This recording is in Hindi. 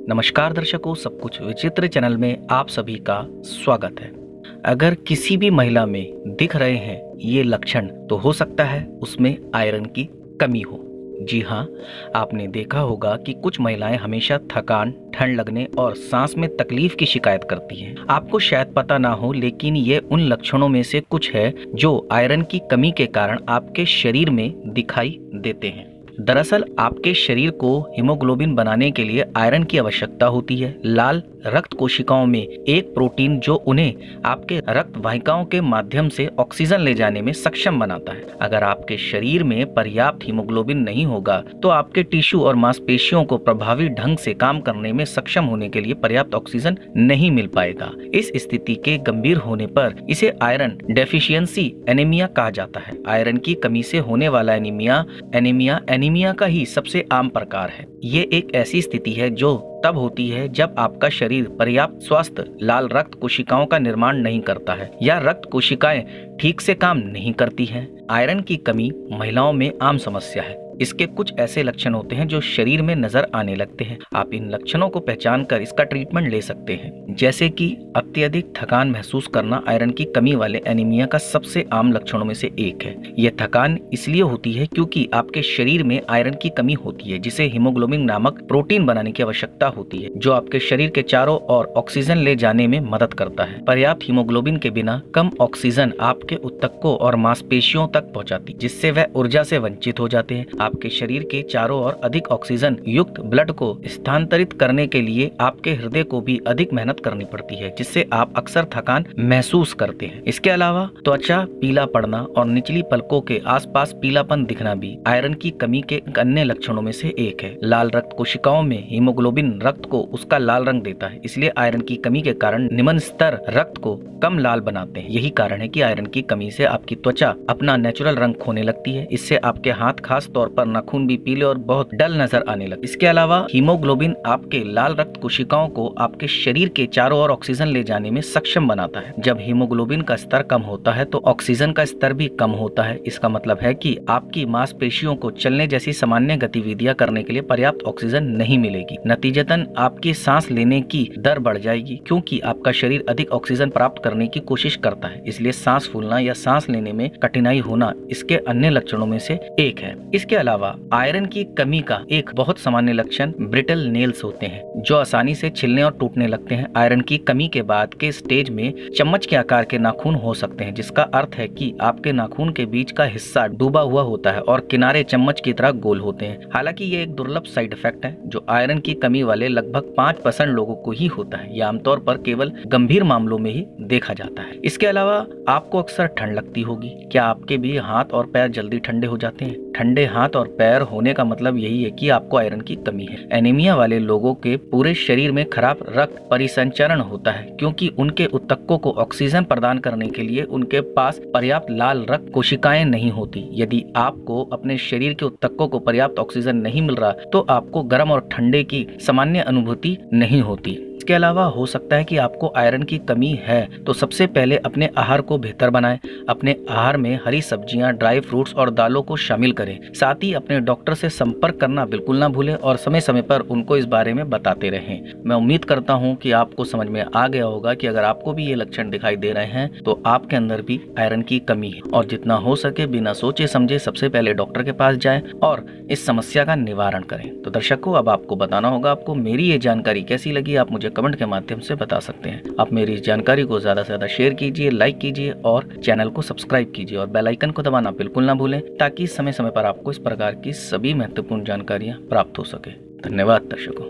नमस्कार दर्शकों, सब कुछ विचित्र चैनल में आप सभी का स्वागत है। अगर किसी भी महिला में दिख रहे हैं ये लक्षण तो हो सकता है उसमें आयरन की कमी हो। जी हाँ, आपने देखा होगा कि कुछ महिलाएं हमेशा थकान, ठंड लगने और सांस में तकलीफ की शिकायत करती हैं। आपको शायद पता ना हो, लेकिन ये उन लक्षणों में से कुछ है जो आयरन की कमी के कारण आपके शरीर में दिखाई देते हैं। दरअसल आपके शरीर को हीमोग्लोबिन बनाने के लिए आयरन की आवश्यकता होती है। लाल रक्त कोशिकाओं में एक प्रोटीन जो उन्हें आपके रक्त वाहिकाओं के माध्यम से ऑक्सीजन ले जाने में सक्षम बनाता है। अगर आपके शरीर में पर्याप्त हीमोग्लोबिन नहीं होगा तो आपके टिश्यू और मांसपेशियों को प्रभावी ढंग से काम करने में सक्षम होने के लिए पर्याप्त ऑक्सीजन नहीं मिल पाएगा। इस स्थिति के गंभीर होने पर इसे आयरन डेफिशिएंसी एनीमिया कहा जाता है। आयरन की कमी से होने वाला एनीमिया का ही सबसे आम प्रकार है। ये एक ऐसी स्थिति है जो तब होती है जब आपका शरीर पर्याप्त स्वस्थ लाल रक्त कोशिकाओं का निर्माण नहीं करता है या रक्त कोशिकाएं ठीक से काम नहीं करती हैं। आयरन की कमी महिलाओं में आम समस्या है। इसके कुछ ऐसे लक्षण होते हैं जो शरीर में नजर आने लगते हैं। आप इन लक्षणों को पहचान कर इसका ट्रीटमेंट ले सकते हैं, जैसे कि अत्यधिक थकान महसूस करना आयरन की कमी वाले एनीमिया का सबसे आम लक्षणों में से एक है। यह थकान इसलिए होती है क्योंकि आपके शरीर में आयरन की कमी होती है, जिसे हीमोग्लोबिन नामक प्रोटीन बनाने की आवश्यकता होती है, जो आपके शरीर के चारों ओर ऑक्सीजन ले जाने में मदद करता है। पर्याप्त हीमोग्लोबिन के बिना कम ऑक्सीजन आपके ऊतकों और मांसपेशियों तक पहुंचाती, जिससे वह ऊर्जा से वंचित हो जाते हैं। आपके शरीर के चारों ओर अधिक ऑक्सीजन युक्त ब्लड को स्थानांतरित करने के लिए आपके हृदय को भी अधिक मेहनत करनी पड़ती है, जिससे आप अक्सर थकान महसूस करते हैं। इसके अलावा त्वचा पीला पड़ना और निचली पलकों के आसपास पीलापन दिखना भी आयरन की कमी के अन्य लक्षणों में से एक है। लाल रक्त कोशिकाओं में हीमोग्लोबिन रक्त को उसका लाल रंग देता है, इसलिए आयरन की कमी के कारण निम्न स्तर रक्त को कम लाल बनाते हैं। यही कारण है कि आयरन की कमी से आपकी त्वचा अपना नेचुरल रंग खोने लगती है। इससे आपके हाथ, खास तौर पर नाखून भी पीले और बहुत डल नजर आने लगते। इसके अलावा हीमोग्लोबिन आपके लाल रक्त कोशिकाओं को आपके शरीर के चारों ओर ऑक्सीजन ले जाने में सक्षम बनाता है। जब हीमोग्लोबिन का स्तर कम होता है तो ऑक्सीजन का स्तर भी कम होता है। इसका मतलब है कि आपकी मांसपेशियों को चलने जैसी सामान्य गतिविधियां करने के लिए पर्याप्त ऑक्सीजन नहीं मिलेगी। नतीजतन आपकी सांस लेने की दर बढ़ जाएगी, क्योंकि आपका शरीर अधिक ऑक्सीजन प्राप्त करने की कोशिश करता है। इसलिए सांस फूलना या सांस लेने में कठिनाई होना इसके अन्य लक्षणों में से एक है। इसके अलावा आयरन की कमी का एक बहुत सामान्य लक्षण ब्रिटल नेल्स होते हैं, जो आसानी से छिलने और टूटने लगते हैं। आयरन की कमी के बाद के स्टेज में चम्मच के आकार के नाखून हो सकते हैं, जिसका अर्थ है कि आपके नाखून के बीच का हिस्सा डूबा हुआ होता है और किनारे चम्मच की तरह गोल होते हैं। हालांकि ये एक दुर्लभ साइड इफेक्ट है जो आयरन की कमी वाले लगभग 5% लोगों को ही होता है। यह आमतौर पर केवल गंभीर मामलों में ही देखा जाता है। इसके अलावा आपको अक्सर ठंड लगती होगी। क्या आपके भी हाथ और पैर जल्दी ठंडे हो जाते हैं? ठंडे हाथ और पैर होने का मतलब यही है कि आपको आयरन की कमी है। एनीमिया वाले लोगों के पूरे शरीर में खराब रक्त परिसंचरण होता है, क्योंकि उनके ऊतकों को ऑक्सीजन प्रदान करने के लिए उनके पास पर्याप्त लाल रक्त कोशिकाएं नहीं होती। यदि आपको अपने शरीर के ऊतकों को पर्याप्त ऑक्सीजन नहीं मिल रहा तो आपको गर्म और ठंडे की सामान्य अनुभूति नहीं होती। इसके अलावा हो सकता है कि आपको आयरन की कमी है, तो सबसे पहले अपने आहार को बेहतर बनाएं। अपने आहार में हरी सब्जियां, ड्राई फ्रूट्स और दालों को शामिल करें। साथ ही अपने डॉक्टर से संपर्क करना बिल्कुल ना भूलें और समय समय पर उनको इस बारे में बताते रहें। मैं उम्मीद करता हूं कि आपको समझ में आ गया होगा कि अगर आपको भी ये लक्षण दिखाई दे रहे हैं तो आपके अंदर भी आयरन की कमी है, और जितना हो सके बिना सोचे समझे सबसे पहले डॉक्टर के पास जाएं और इस समस्या का निवारण करें। तो दर्शकों, अब आपको बताना होगा आपको मेरी ये जानकारी कैसी लगी। आप मुझे कमेंट के माध्यम से बता सकते हैं। आप मेरी इस जानकारी को ज्यादा से ज्यादा शेयर कीजिए, लाइक कीजिए और चैनल को सब्सक्राइब कीजिए और बेल आइकन को दबाना बिल्कुल ना भूलें, ताकि समय समय पर आपको इस प्रकार की सभी महत्वपूर्ण जानकारियां प्राप्त हो सके। धन्यवाद दर्शकों।